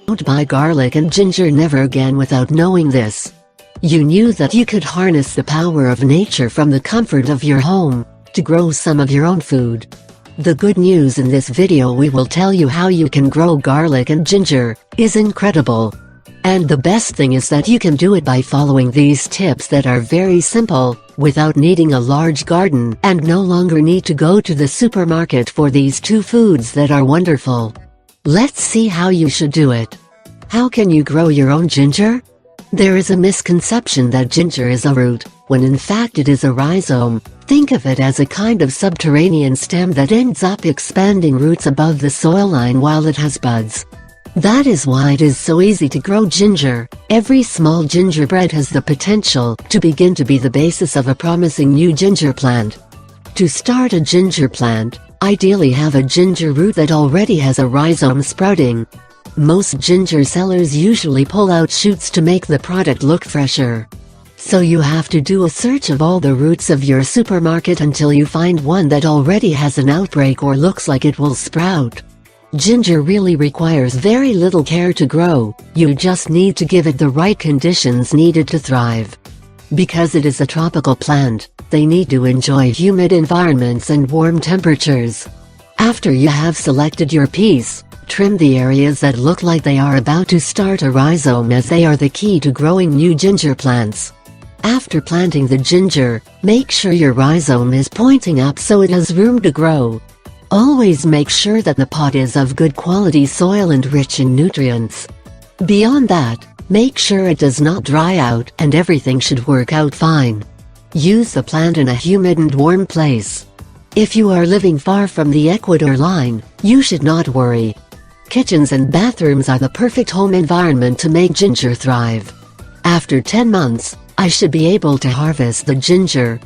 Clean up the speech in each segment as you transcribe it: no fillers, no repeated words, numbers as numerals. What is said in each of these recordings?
Don't buy garlic and ginger never again without knowing this. You knew that you could harness the power of nature from the comfort of your home to grow some of your own food. The good news in this video, we will tell you how you can grow garlic and ginger, is incredible. And the best thing is that you can do it by following these tips that are very simple, without needing a large garden, and no longer need to go to the supermarket for these two foods that are wonderful. Let's see how you should do it. How can you grow your own ginger? There is a misconception that ginger is a root, when in fact it is a rhizome. Think of it as a kind of subterranean stem that ends up expanding roots above the soil line while it has buds. That is why it is so easy to grow ginger. Every small gingerbread has the potential to begin to be the basis of a promising new ginger plant. To start a ginger plant, ideally have a ginger root that already has a rhizome sprouting. Most ginger sellers usually pull out shoots to make the product look fresher. So you have to do a search of all the roots of your supermarket until you find one that already has an outbreak or looks like it will sprout. Ginger really requires very little care to grow, you just need to give it the right conditions needed to thrive. Because it is a tropical plant, they need to enjoy humid environments and warm temperatures. After you have selected your piece, trim the areas that look like they are about to start a rhizome, as they are the key to growing new ginger plants. After planting the ginger, make sure your rhizome is pointing up so it has room to grow. Always make sure that the pot is of good quality soil and rich in nutrients. Beyond that, make sure it does not dry out, and everything should work out fine. Use the plant in a humid and warm place. If you are living far from the equator line, you should not worry. Kitchens and bathrooms are the perfect home environment to make ginger thrive. After 10 months, I should be able to harvest the ginger.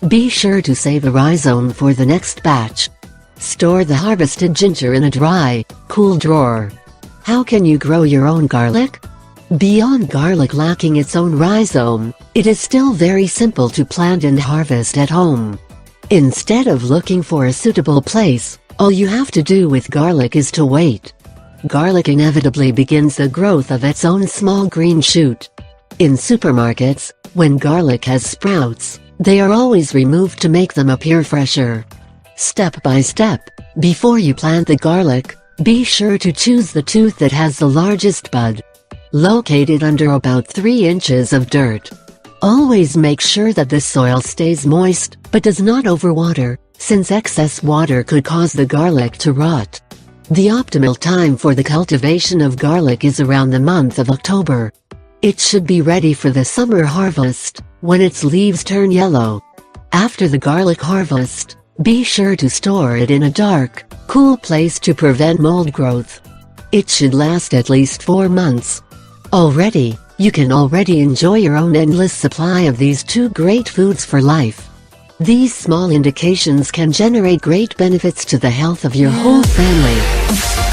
Be sure to save a rhizome for the next batch. Store the harvested ginger in a dry, cool drawer. How can you grow your own garlic? Beyond garlic lacking its own rhizome, it is still very simple to plant and harvest at home. Instead of looking for a suitable place, all you have to do with garlic is to wait. Garlic inevitably begins the growth of its own small green shoot. In supermarkets, when garlic has sprouts, they are always removed to make them appear fresher. Step by step, before you plant the garlic, be sure to choose the tooth that has the largest bud. Located under about 3 inches of dirt. Always make sure that the soil stays moist, but does not overwater, since excess water could cause the garlic to rot. The optimal time for the cultivation of garlic is around the month of October. It should be ready for the summer harvest, when its leaves turn yellow. After the garlic harvest, be sure to store it in a dark, cool place to prevent mold growth. It should last at least 4 months. You can already enjoy your own endless supply of these two great foods for life. These small indications can generate great benefits to the health of your whole family.